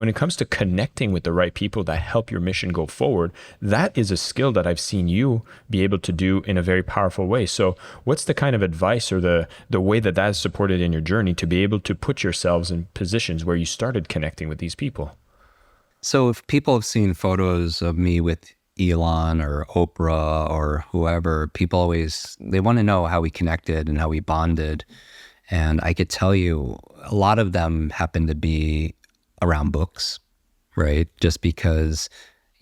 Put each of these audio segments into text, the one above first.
When it comes to connecting with the right people that help your mission go forward, that is a skill that I've seen you be able to do in a very powerful way. So what's the kind of advice or the way that that is supported in your journey to be able to put yourselves in positions where you started connecting with these people? So if people have seen photos of me with Elon or Oprah or whoever, people always, they want to know how we connected and how we bonded. And I could tell you a lot of them happen to be around books, right? Just because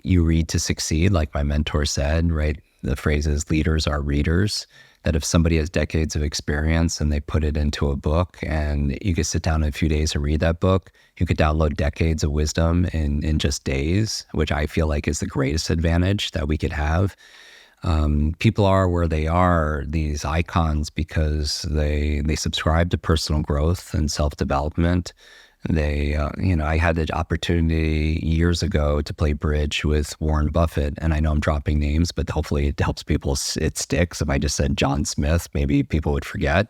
you read to succeed, like my mentor said, right? The phrase is leaders are readers, that if somebody has decades of experience and they put it into a book and you could sit down in a few days and read that book, you could download decades of wisdom in just days, which I feel like is the greatest advantage that we could have. People are where they are, these icons, because they subscribe to personal growth and self-development. They, I had the opportunity years ago to play bridge with Warren Buffett, and I know I'm dropping names, but hopefully it helps people, it sticks. If I just said John Smith, maybe people would forget.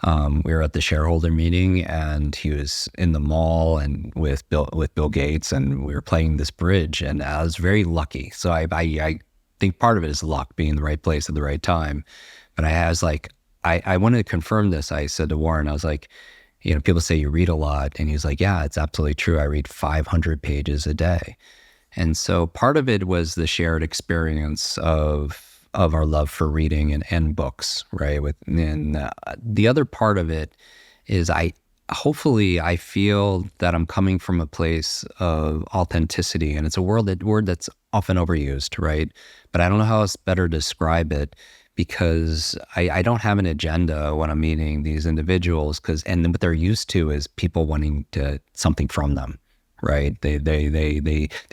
We were at the shareholder meeting and he was in the mall and with Bill Gates, and we were playing this bridge, and I was very lucky. So I think part of it is luck, being in the right place at the right time. But I was like, I wanted to confirm this. I said to Warren, I was like, people say you read a lot. And he was like, yeah, it's absolutely true. I read 500 pages a day. And so part of it was the shared experience of our love for reading and books, right? The other part of it is hopefully I feel that I'm coming from a place of authenticity, and it's a word that's often overused, right? But I don't know how else better to describe it, because I don't have an agenda when I'm meeting these individuals, and what they're used to is people wanting something from them, right? They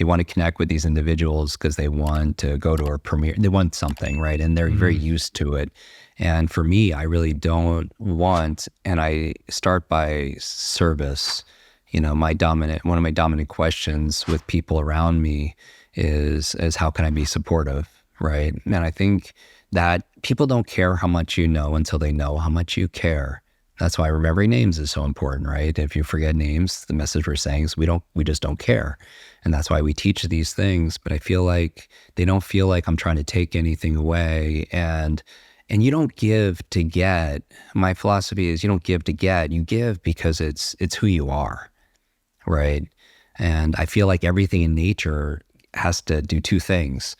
want to connect with these individuals because they want to go to a premiere, they want something, right? And they're very used to it. And for me, I really don't want, and I start by service. One of my dominant questions with people around me is how can I be supportive, right? And I think that people don't care how much you know until they know how much you care. That's why remembering names is so important, right? If you forget names, the message we're saying is we just don't care. And that's why we teach these things. But I feel like they don't feel like I'm trying to take anything away. And you don't give to get. My philosophy is you don't give to get. You give because it's who you are, right? And I feel like everything in nature has to do two things.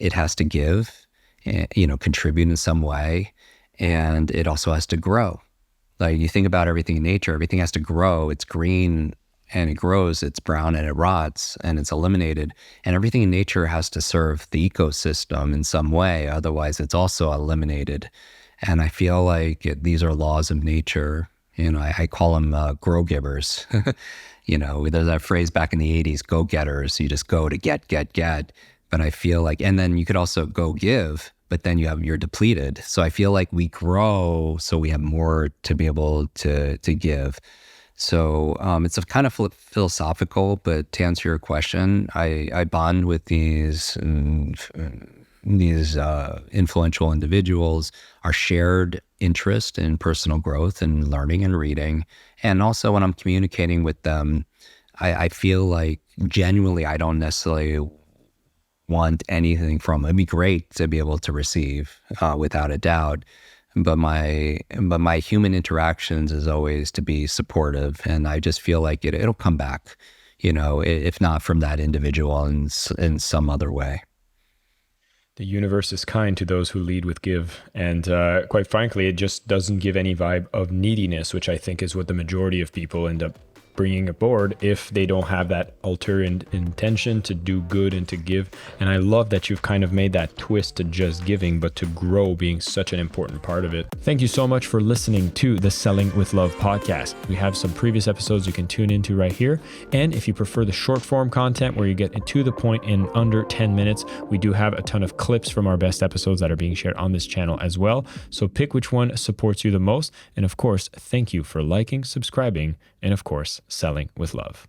It has to give, contribute in some way, and it also has to grow. Like you think about everything in nature, everything has to grow. It's green and it grows, it's brown and it rots and it's eliminated. And everything in nature has to serve the ecosystem in some way. Otherwise, it's also eliminated. And I feel like these are laws of nature. I call them grow givers. There's that phrase back in the 80s, go getters. You just go to get. But I feel like, and then you could also go give, but then you're depleted. So I feel like we grow so we have more to be able to give. So it's a kind of philosophical, but to answer your question, I bond with these influential individuals, our shared interest in personal growth and learning and reading. And also when I'm communicating with them, I feel like genuinely I don't necessarily want anything from it. It'd be great to be able to receive, without a doubt. But my human interactions is always to be supportive, and I just feel like it'll come back, if not from that individual in some other way. The universe is kind to those who lead with give. And quite frankly, it just doesn't give any vibe of neediness, which I think is what the majority of people end up bringing aboard if they don't have that ulterior intention to do good and to give. And I love that you've kind of made that twist to just giving, but to grow being such an important part of it. Thank you so much for listening to the Selling with Love podcast. We have some previous episodes you can tune into right here. And if you prefer the short form content where you get to the point in under 10 minutes, we do have a ton of clips from our best episodes that are being shared on this channel as well. So pick which one supports you the most. And of course, thank you for liking, subscribing, and of course, selling with love.